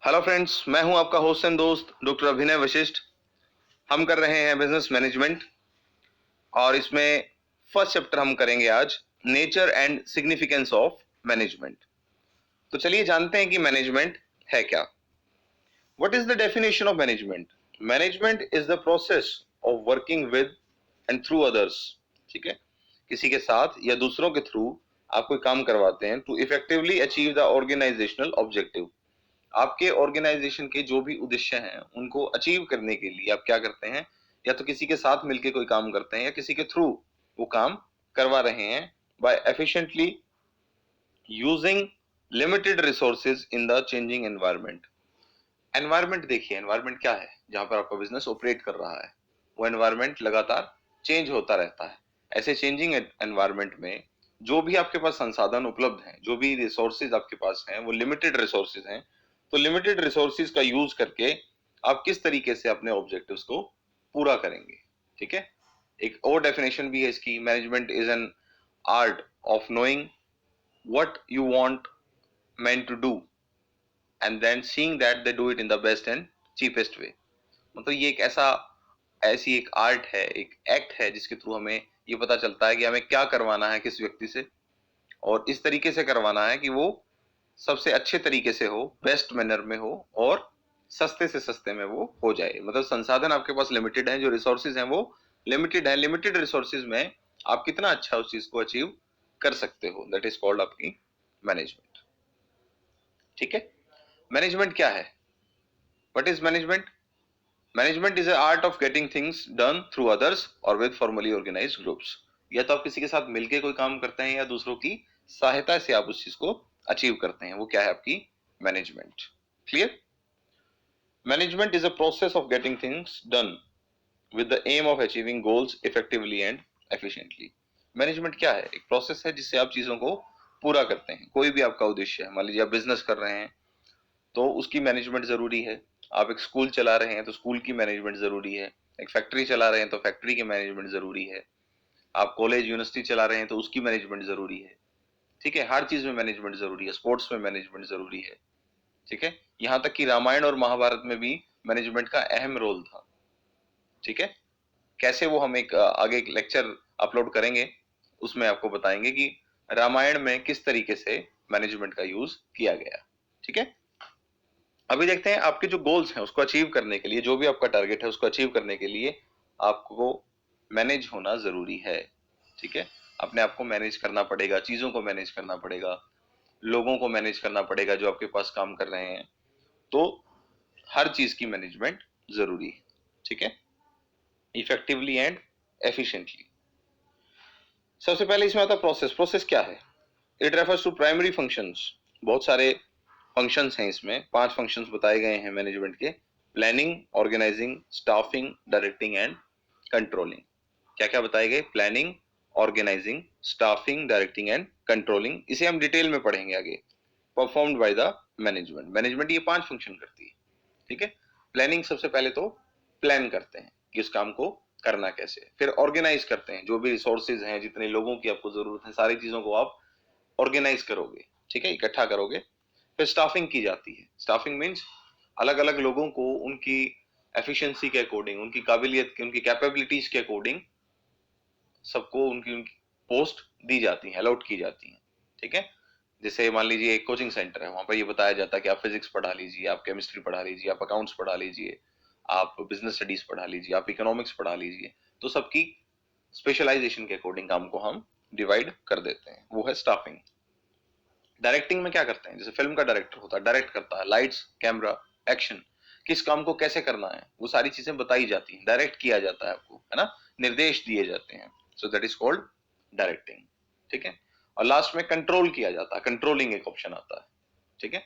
Hello friends, मैं हूं आपका होस्ट एंड दोस्त डॉक्टर अभिनय वशिष्ठ। हम कर रहे हैं बिजनेस मैनेजमेंट और इसमें फर्स्ट चैप्टर हम करेंगे आज, nature and significance of management. तो चलिए जानते हैं कि मैनेजमेंट है क्या। What is the definition of management? Management is the process of working with and through others. ठीक है, किसी के साथ या दूसरों के थ्रू आप कोई काम करवाते हैं to effectively achieve the organisational objective. आपके ऑर्गेनाइजेशन के जो भी उद्देश्य हैं उनको अचीव करने के लिए आप क्या करते हैं, या तो किसी के साथ मिलकर कोई काम करते हैं या किसी के थ्रू वो काम करवा रहे हैं by efficiently using limited resources in the changing environment. Environment देखिए, एनवायरनमेंट क्या है जहां पर आपका बिजनेस ऑपरेट कर रहा है। वो एनवायरनमेंट लगातार चेंज होता रहता है। ऐसे चेंजिंग एनवायरनमेंट में जो भी आपके पास संसाधन उपलब्ध हैं, जो भी रिसोर्सेज आपके पास हैं, वो लिमिटेड रिसोर्सेज हैं। तो लिमिटेड रिसोर्सेज का यूज करके आप किस तरीके से अपने ऑब्जेक्टिव्स को पूरा करेंगे। ठीक है, एक और डेफिनेशन भी है इसकी, management is an art of knowing what you want man to do and then seeing that they do it in the best and cheapest way. मतलब ये एक ऐसी एक आर्ट है, एक एक्ट है जिसके थ्रू हमें ये पता चलता है कि हमें क्या करवाना है किस व्यक्ति से, और इस तरीके से करवाना है कि वो सबसे अच्छे तरीके से हो, बेस्ट मैनर में हो और सस्ते से सस्ते में वो हो जाए। मतलब संसाधन आपके पास लिमिटेड है, जो रिसोर्सेज हैं वो लिमिटेड है। लिमिटेड रिसोर्सेज में आप कितना अच्छा उस चीज को अचीव कर सकते हो, दैट इज कॉल्ड आपकी मैनेजमेंट। ठीक है, मैनेजमेंट क्या है? What is management? Management is art of getting things done through others और विद फॉर्मली ऑर्गेनाइज्ड ग्रुप्स। या तो आप किसी के साथ मिलके कोई काम करते हैं या दूसरों की सहायता से आप उस चीज को अचीव करते हैं, वो क्या है आपकी management. Clear? Management is a process of getting things done with the aim of achieving goals effectively and efficiently. Management क्या है? एक प्रोसेस है जिससे आप चीजों को पूरा करते हैं। कोई भी आपका उद्देश्य है, मान लीजिए आप बिजनेस कर रहे हैं तो उसकी मैनेजमेंट जरूरी है। आप एक स्कूल चला रहे हैं तो स्कूल की मैनेजमेंट जरूरी है। एक फैक्ट्री चला रहे हैं तो फैक्ट्री की मैनेजमेंट जरूरी है। आप कॉलेज यूनिवर्सिटी चला रहे हैं तो उसकी मैनेजमेंट जरूरी है। ठीक है, हर चीज में मैनेजमेंट जरूरी है, स्पोर्ट्स में मैनेजमेंट जरूरी है। ठीक है, यहाँ तक कि रामायण और महाभारत में भी मैनेजमेंट का अहम रोल था। ठीक है, कैसे, वो हम एक आगे एक लेक्चर अपलोड करेंगे, उसमें आपको बताएंगे कि रामायण में किस तरीके से मैनेजमेंट का यूज किया गया। ठीक है, अभी देखते हैं आपके जो गोल्स हैं उसको अचीव करने के लिए, जो भी आपका टारगेट है उसको अचीव करने के लिए आपको मैनेज होना जरूरी है। ठीक है, अपने आप को मैनेज करना पड़ेगा, चीजों को मैनेज करना पड़ेगा, लोगों को मैनेज करना पड़ेगा जो आपके पास काम कर रहे हैं। तो हर चीज की मैनेजमेंट जरूरी है। ठीक है, इफेक्टिवली एंड एफिशिएंटली। सबसे पहले इसमें आता प्रोसेस। प्रोसेस क्या है? It refers to primary functions. बहुत सारे फंक्शंस हैं इसमें, 5 फंक्शंस बताए गए हैं मैनेजमेंट के: planning, organising, staffing, directing and controlling. क्या क्या बताए गए? Planning, organising, staffing, directing and controlling. इसे हम डिटेल में पढ़ेंगे आगे। Performed by the management. Management ये 5 फंक्शन करती है। ठीक है, प्लानिंग, सबसे पहले तो प्लान करते हैं कि उस काम को करना कैसे है। फिर ऑर्गेनाइज करते हैं, जो भी रिसोर्सेज हैं, जितने लोगों की आपको जरूरत है, सारी चीजों को आप ऑर्गेनाइज करोगे। ठीक है, इकट्ठा करोगे। फिर स्टाफिंग की जाती है। स्टाफिंग मीन्स अलग अलग लोगों को उनकी एफिशिएंसी के अकॉर्डिंग, उनकी काबिलियत के, उनकी कैपेबिलिटीज के अकॉर्डिंग सबको उनकी उनकी पोस्ट दी जाती है, अलॉट की जाती है। ठीक है, जैसे मान लीजिए एक कोचिंग सेंटर है, वहां पर ये बताया जाता है कि आप फिजिक्स पढ़ा लीजिए, आप केमिस्ट्री पढ़ा लीजिए, आप अकाउंट्स पढ़ा लीजिए, आप बिजनेस स्टडीज पढ़ा लीजिए, आप इकोनॉमिक्स पढ़ा लीजिए। तो सबकी स्पेशलाइजेशन के अकॉर्डिंग काम को हम डिवाइड कर देते हैं, वो है स्टाफिंग। डायरेक्टिंग में क्या करते हैं? जैसे फिल्म का डायरेक्टर होता है, डायरेक्ट करता है, लाइट्स, कैमरा, एक्शन, किस काम को कैसे करना है वो सारी चीजें बताई जाती हैं, डायरेक्ट किया जाता है आपको, है ना, निर्देश दिए जाते हैं। So that is called directing. ठीक है, और लास्ट में कंट्रोल किया जाता है, कंट्रोलिंग एक ऑप्शन आता है। ठीक है,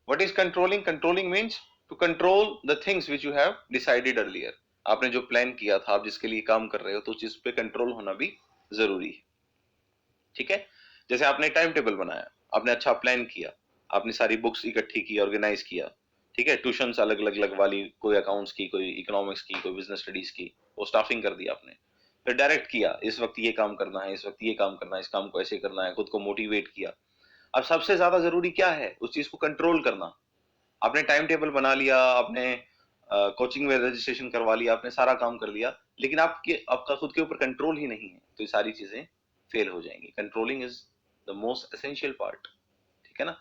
what is controlling? Controlling means to control the things which you have decided earlier. आपने जो प्लान किया था, आप जिसके लिए काम कर रहे हो, तो उस चीज पे कंट्रोल होना भी जरूरी है। ठीक है, जैसे आपने टाइम टेबल बनाया, आपने अच्छा प्लान किया, आपने सारी बुक्स इकट्ठी की, ऑर्गेनाइज किया। ठीक है, ट्यूशंस अलग अलग लगवा ली, कोई अकाउंट्स की, कोई इकोनॉमिक्स की, कोई बिजनेस स्टडीज की, वो स्टाफिंग कर दी आपने। फिर डायरेक्ट किया, इस वक्त ये काम करना है, इस वक्त ये काम करना है, इस काम को ऐसे करना है, खुद को मोटिवेट किया। अब सबसे ज्यादा जरूरी क्या है? उस चीज को कंट्रोल करना। आपने टाइम टेबल बना लिया, आपने कोचिंग में रजिस्ट्रेशन करवा लिया, आपने सारा काम कर लिया, लेकिन आपका खुद के ऊपर कंट्रोल ही नहीं है, तो ये सारी चीजें फेल हो जाएंगी। Controlling is the most essential part, ठीक है ना।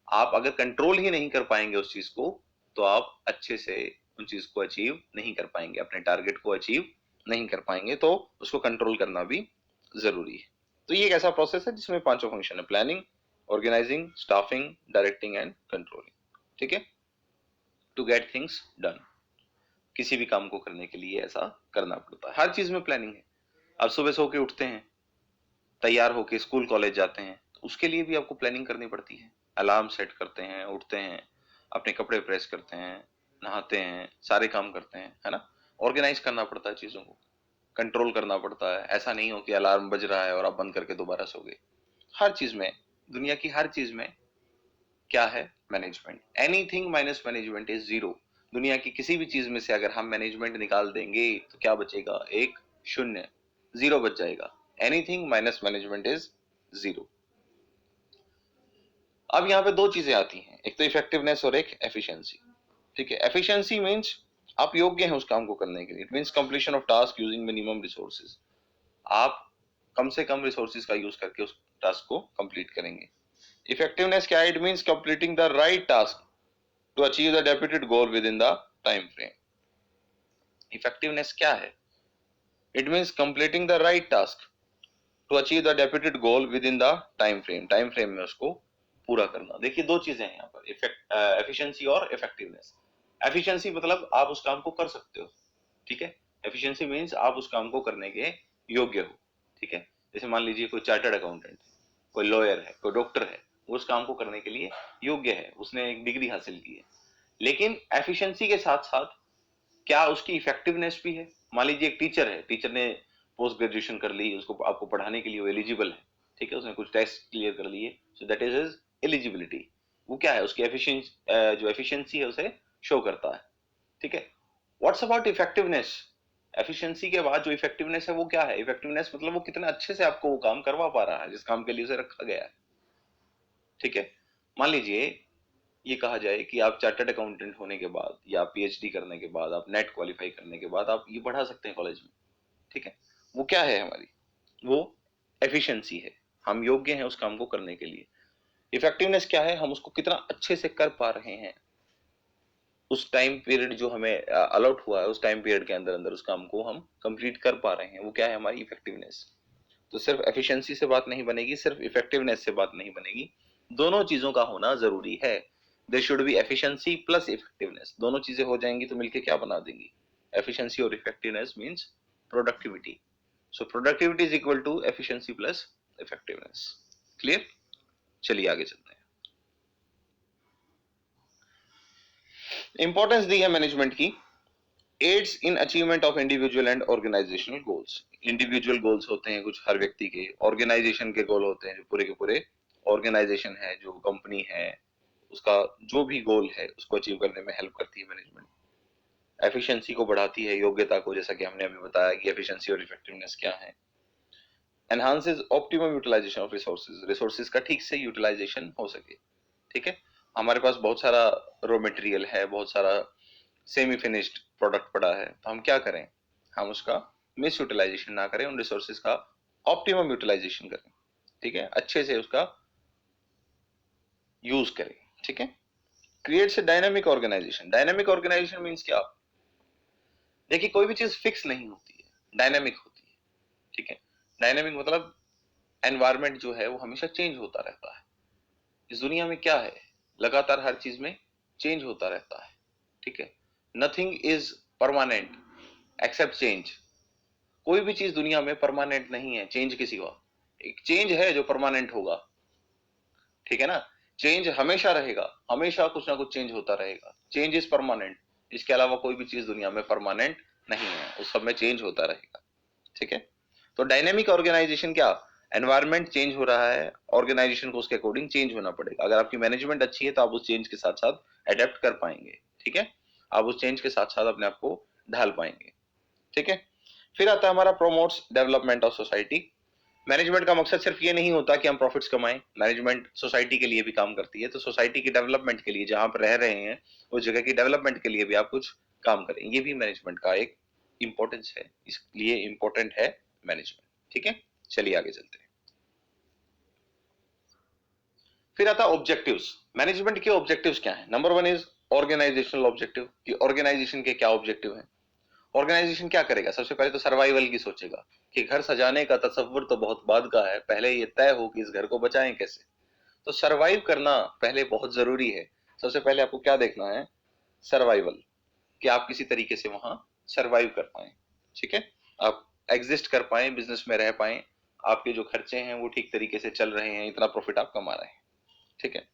आप अगर कंट्रोल ही नहीं कर पाएंगे उस चीज को, तो आप अच्छे से उन चीज को अचीव नहीं कर पाएंगे, अपने टारगेट को अचीव नहीं कर पाएंगे, तो उसको कंट्रोल करना भी जरूरी है। तो ये एक ऐसा प्रोसेस है जिसमें पांचों फंक्शन है: planning, organising, staffing, directing and controlling, ठीक है, टू गेट थिंग्स डन। किसी भी काम को करने के लिए ऐसा करना पड़ता है। हर चीज में प्लानिंग है। आप सुबह सो के उठते हैं, तैयार होके स्कूल कॉलेज जाते हैं, तो उसके लिए भी आपको प्लानिंग करनी पड़ती है। अलार्म सेट करते हैं, उठते हैं, अपने कपड़े प्रेस करते हैं, नहाते हैं, सारे काम करते हैं, है ना। ऑर्गेनाइज करना पड़ता है चीजों को, कंट्रोल करना पड़ता है। ऐसा नहीं हो कि अलार्म बज रहा है और आप बंद करके दोबारा सो गए। हर चीज में, दुनिया की हर चीज में क्या है? Management. Anything minus management is zero. दुनिया की किसी भी चीज में से अगर हम मैनेजमेंट निकाल देंगे तो क्या बचेगा? एक शून्य, जीरो बच जाएगा। Anything minus management is zero. अब यहाँ पे दो चीजें आती हैं, एक तो इफेक्टिवनेस और एक एफिशिएंसी, ठीक है। एफिशिएंसी मींस आप योग्य हैं उस काम को करने के लिए। It means completion of task using minimum resources. आप कम से कम रिसोर्सेज का यूज करके उस टास्क को कंप्लीट करेंगे। इफेक्टिवनेस क्या है? It means completing the right task to achieve the deputed goal within the time frame. Effectiveness क्या है? It means completing the right task to achieve the deputed goal within the time frame. Time frame में उसको पूरा करना। देखिए दो चीजें हैं यहाँ पर, एफिशिएंसी और इफेक्टिवनेस। एफिशिएंसी मतलब आप उस काम को कर सकते हो, ठीक है। एफिशिएंसी मीन्स आप उस काम को करने के योग्य हो, ठीक है। जैसे मान लीजिए कोई चार्टर्ड अकाउंटेंट, कोई लॉयर है, कोई डॉक्टर है, वो उस काम को करने के लिए योग्य है, उसने एक डिग्री हासिल की है। लेकिन एफिशिएंसी के साथ साथ क्या उसकी इफेक्टिवनेस भी है? मान लीजिए एक टीचर है, टीचर ने पोस्ट ग्रेजुएशन कर ली, उसको आपको पढ़ाने के लिए वो एलिजिबल है, ठीक है, उसने कुछ टेस्ट क्लियर कर लिए, so that is his eligibility. वो क्या है? उसकी जो एफिशिएंसी है उसे शो करता है, ठीक है। What's about effectiveness? एफिशिएंसी के बाद जो इफेक्टिवनेस है वो क्या है? इफेक्टिवनेस मतलब वो कितना अच्छे से आपको वो काम करवा पा रहा है जिस काम के लिए उसे रखा गया है, ठीक है। मान लीजिए ये कहा जाए कि आप चार्टर्ड अकाउंटेंट होने के बाद या पीएचडी करने के बाद, आप नेट क्वालिफाई करने के बाद आप ये पढ़ा सकते हैं कॉलेज में, ठीक है। वो क्या है हमारी? वो एफिशिएंसी है, हम योग्य हैं उस काम को करने के लिए। इफेक्टिवनेस क्या है? हम उसको कितना अच्छे से कर पा रहे हैं, उस टाइम पीरियड जो हमें अलॉट हुआ है उस टाइम पीरियड के अंदर अंदर उस काम को हम कंप्लीट कर पा रहे हैं, वो क्या है? हमारी इफेक्टिवनेस। तो सिर्फ एफिशिएंसी से बात नहीं बनेगी, सिर्फ इफेक्टिवनेस से बात नहीं बनेगी, दोनों चीजों का होना जरूरी है। There should be efficiency plus effectiveness. दोनों चीजें हो जाएंगी तो मिलके क्या बना देंगी? एफिशिएंसी और effectiveness means productivity. So productivity is equal to efficiency plus effectiveness. Clear? चलिए आगे चलते हैं। इंपॉर्टेंस दी है मैनेजमेंट की। Aids in achievement of individual and organizational goals. Individual goals होते हैं कुछ हर व्यक्ति के, ऑर्गेनाइजेशन के गोल होते हैं जो पूरे के पूरे ऑर्गेनाइजेशन है, जो कंपनी है, उसका जो भी गोल है उसको अचीव करने में हेल्प करती है मैनेजमेंट। एफिशिएंसी को बढ़ाती है, योग्यता को, जैसा कि हमने अभी बताया कि एफिशिएंसी और इफेक्टिवनेस क्या है। Enhances optimum utilization of resources. Resources का ठीक से यूटिलाइजेशन हो सके, ठीक है। हमारे पास बहुत सारा रॉ मटेरियल है, बहुत सारा सेमी फिनिश्ड प्रोडक्ट पड़ा है, तो हम क्या करें? हम उसका मिस यूटिलाइजेशन ना करें, उन रिसोर्सेज का ऑप्टिमम यूटिलाइजेशन करें, ठीक है, अच्छे से उसका यूज करें, ठीक है। Creates a dynamic organization. Dynamic organization means क्या? देखिए कोई भी चीज फिक्स नहीं होती है, डायनामिक होती है, ठीक है। डायनामिक मतलब एनवायरनमेंट जो है वो हमेशा चेंज होता रहता है। इस दुनिया में क्या है? लगातार हर चीज में चेंज होता रहता है, ठीक है। Nothing is permanent except change. कोई भी चीज दुनिया में परमानेंट नहीं है, चेंज किसी का। एक चेंज है जो परमानेंट होगा, ठीक है ना। चेंज हमेशा रहेगा, हमेशा कुछ ना कुछ चेंज होता रहेगा, चेंज इज परमानेंट। इसके अलावा कोई भी चीज दुनिया में परमानेंट नहीं है, उस सब में चेंज होता रहेगा, ठीक है। तो डायनेमिक ऑर्गेनाइजेशन क्या? एनवायरनमेंट चेंज हो रहा है, ऑर्गेनाइजेशन को उसके अकॉर्डिंग चेंज होना पड़ेगा। अगर आपकी मैनेजमेंट अच्छी है तो आप उस चेंज के साथ साथ अडेप्ट कर पाएंगे, ठीक है। आप उस चेंज के साथ साथ अपने आप को ढाल पाएंगे, ठीक है। फिर आता है हमारा promotes development of society. Management का मकसद सिर्फ ये नहीं होता कि हम प्रॉफिट्स कमाएं, मैनेजमेंट सोसाइटी के लिए भी काम करती है, तो सोसाइटी की डेवलपमेंट के लिए, जहां पर रह रहे हैं उस जगह की डेवलपमेंट के लिए भी आप कुछ काम करें, ये भी मैनेजमेंट का एक इंपॉर्टेंस है, इसलिए इंपॉर्टेंट है मैनेजमेंट। ठीक है, चलिए आगे चलते हैं। फिर आता ऑब्जेक्टिव्स। मैनेजमेंट के ऑब्जेक्टिव्स क्या है? Number one is organizational objective, कि ऑर्गेनाइजेशन के क्या ऑब्जेक्टिव हैं। ऑर्गेनाइजेशन क्या करेगा? सबसे पहले तो सर्वाइवल की सोचेगा, कि घर सजाने का तस्वुर तो बहुत बाद का है, पहले ये तय हो कि इस घर को बचाएं कैसे। तो सरवाइव करना पहले बहुत जरूरी है। सबसे पहले आपको क्या देखना है? सर्वाइवल, कि आप किसी तरीके से वहां सरवाइव कर पाए। ठीक है, आप एग्जिस्ट कर पाए, बिजनेस में रह पाए, आपके जो खर्चे हैं वो ठीक तरीके से चल रहे हैं, इतना प्रॉफिट आप कमा रहे हैं। ठीक है,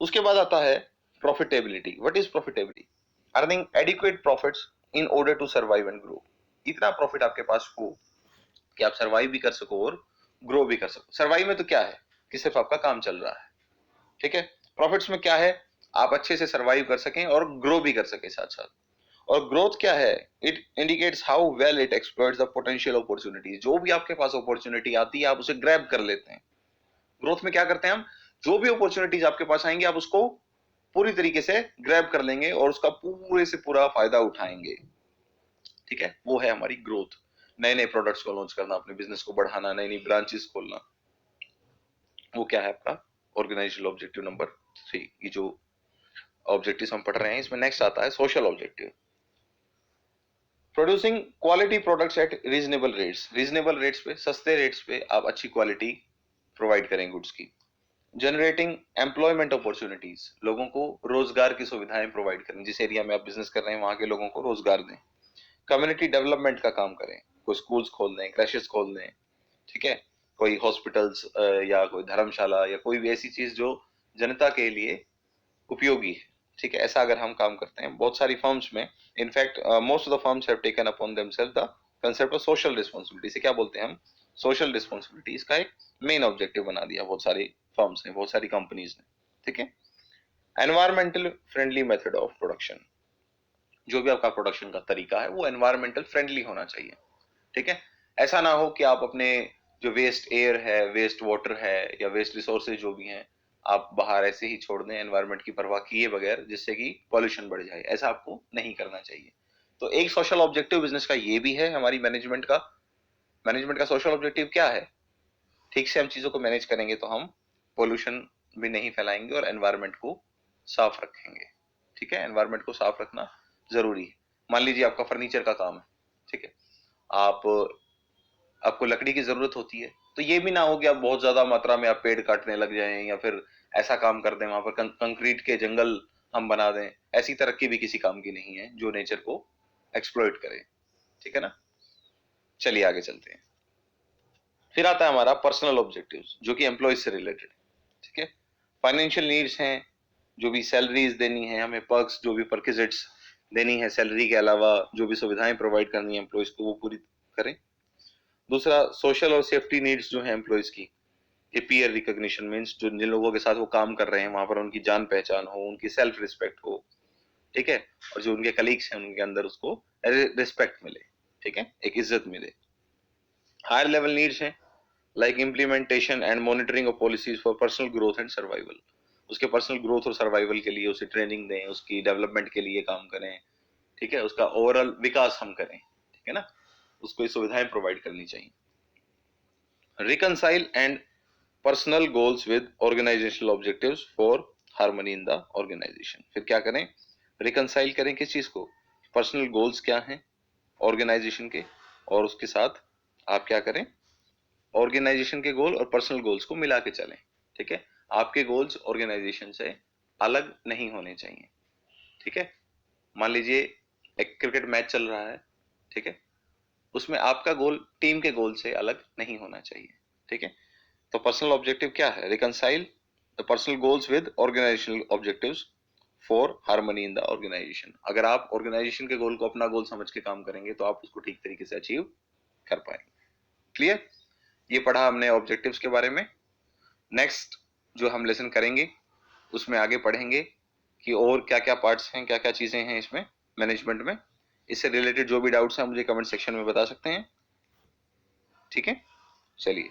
उसके बाद आता है profitability. What is profitability? Earning adequate profits in order to survive and grow. इतना प्रॉफिट आपके पास हो कि आप सर्वाइव भी कर सको और ग्रो भी कर सको। सर्वाइव में तो क्या है कि सिर्फ आपका काम चल रहा है। ठीक है, प्रॉफिट्स में क्या है? आप अच्छे से सर्वाइव कर सकें और ग्रो भी कर सकें साथ साथ। और ग्रोथ क्या है? It indicates how well it exploits the potential opportunities. जो भी आपके पास अपॉर्चुनिटी आती है आप उसे ग्रैब कर लेते हैं। ग्रोथ में क्या करते हैं हम? जो भी अपॉर्चुनिटीज आपके पास आएंगे आप उसको पूरी तरीके से ग्रैब कर लेंगे और उसका पूरे से पूरा फायदा उठाएंगे। ठीक है, वो है हमारी ग्रोथ। नए नए प्रोडक्ट्स को लॉन्च करना, अपने बिजनेस को बढ़ाना, नई नई ब्रांचेस खोलना, वो क्या है आपका ऑर्गेनाइजेशनल ऑब्जेक्टिव नंबर 3। ये जो ऑब्जेक्टिव्स हम पढ़ रहे हैं इसमें नेक्स्ट आता है social objective. Producing quality products at reasonable rates. Reasonable rates पे, सस्ते रेट्स पे आप अच्छी क्वालिटी प्रोवाइड करें गुड्स की। जनरेटिंग एम्प्लॉयमेंट अपॉर्चुनिटीज, लोगों को रोजगार की सुविधाएं प्रोवाइड करें, जिस एरिया में आप बिजनेस कर रहे हैं वहां के लोगों को रोजगार दें। कम्युनिटी डेवलपमेंट का काम करें, कोई स्कूल्स खोल दें, क्रैशेस खोल दें। ठीक है, कोई हॉस्पिटल्स या कोई धर्मशाला या कोई भी ऐसी चीज जो जनता के लिए उपयोगी है। ठीक है, ऐसा अगर हम काम करते हैं बहुत सारी फर्म्स में, in fact most of the firms have taken upon themselves the concept of social responsibility. से क्या बोलते हैं हम? Social responsibility. इसका एक मेन ऑब्जेक्टिव बना दिया बहुत सारी फर्म्स ने, बहुत सारी कंपनीज ने। ठीक है, environmental friendly method of production. जो भी आपका प्रोडक्शन का तरीका है वो एनवायरमेंटल फ्रेंडली होना चाहिए। ठीक है, ऐसा ना हो कि आप अपने जो वेस्ट एयर है, वेस्ट वाटर है या वेस्ट रिसोर्सेज जो भी हैं आप बाहर ऐसे ही छोड़ दें एनवायरनमेंट की परवाह किए बगैर, जिससे कि पॉल्यूशन बढ़ जाए। ऐसा आपको नहीं करना चाहिए। तो एक सोशल ऑब्जेक्टिव बिजनेस का ये भी है हमारी मैनेजमेंट का। मैनेजमेंट का सोशल ऑब्जेक्टिव क्या है? ठीक से हम चीजों को मैनेज करेंगे तो हम पोल्यूशन भी नहीं फैलाएंगे और एनवायरनमेंट को साफ रखेंगे। ठीक है, एनवायरनमेंट को साफ रखना जरूरी है। मान लीजिए आपका फर्नीचर का काम है। ठीक है, आप आपको लकड़ी की जरूरत होती है, तो ये भी ना हो कि आप बहुत ज्यादा मात्रा में आप पेड़ काटने लग जाएं या फिर ऐसा काम कर दें वहां पर कंक्रीट के जंगल हम बना दें। ऐसी तरक्की भी किसी काम की नहीं है जो नेचर को एक्सप्लॉइट करे। ठीक है ना, चलिए आगे चलते हैं। फिर आता है हमारा पर्सनल ऑब्जेक्टिव्स, जो कि एम्प्लॉयज से रिलेटेड। ठीक है, फाइनेंशियल नीड्स हैं, जो भी सैलरीज देनी है हमें, पर्क्स जो भी परक्विजिट्स देनी है सैलरी के अलावा, जो भी सुविधाएं प्रोवाइड करनी है एम्प्लॉयज को वो पूरी करें। दूसरा, सोशल और सेफ्टी नीड्स जो है एम्प्लॉयज की, कि पीयर रिकॉग्निशन मींस जो जिन लोगों के साथ वो काम कर रहे हैं वहां पर उनकी जान पहचान हो, उनकी सेल्फ रिस्पेक्ट हो। ठीक है, और जो उनके कलीग्स हैं उनके अंदर उसको रिस्पेक्ट मिले। ठीक है, एक इज्जत मिले। हायर लेवल नीड्स हैं like implementation and monitoring of policies for personal growth and survival. उसके पर्सनल ग्रोथ और सर्वाइवल के लिए उसे ट्रेनिंग दें, उसकी डेवलपमेंट के लिए काम करें। ठीक है, उसका ओवरऑल विकास हम करें। ठीक है ना, उसको ये सुविधाएं प्रोवाइड करनी चाहिए। Reconcile and personal goals with organizational objectives for harmony in the organization. फिर क्या करें? रिकनसाइल करें किस चीज को? पर्सनल गोल्स क्या हैं ऑर्गेनाइजेशन के, और उसके साथ आप क्या करें? ऑर्गेनाइजेशन के गोल और पर्सनल गोल्स को मिला के चलें। ठीक है, आपके गोल्स ऑर्गेनाइजेशन से अलग नहीं होने चाहिए। ठीक है, मान लीजिए एक क्रिकेट मैच चल रहा है। ठीक है, उसमें आपका गोल टीम के गोल से अलग नहीं होना चाहिए। ठीक है, तो पर्सनल ऑब्जेक्टिव क्या है? Reconcile the personal goals with organizational objectives for harmony in the organization. अगर आप ऑर्गेनाइजेशन के गोल को अपना गोल समझ के काम करेंगे तो आप उसको ठीक तरीके से अचीव कर पाएंगे। क्लियर? ये पढ़ा हमने ऑब्जेक्टिव्स के बारे में। नेक्स्ट जो हम लेसन करेंगे उसमें आगे पढ़ेंगे कि और क्या क्या पार्ट्स हैं, क्या क्या चीजें हैं इसमें मैनेजमेंट में। इससे रिलेटेड जो भी डाउट्स हैं मुझे कमेंट सेक्शन में बता सकते हैं। ठीक है, चलिए।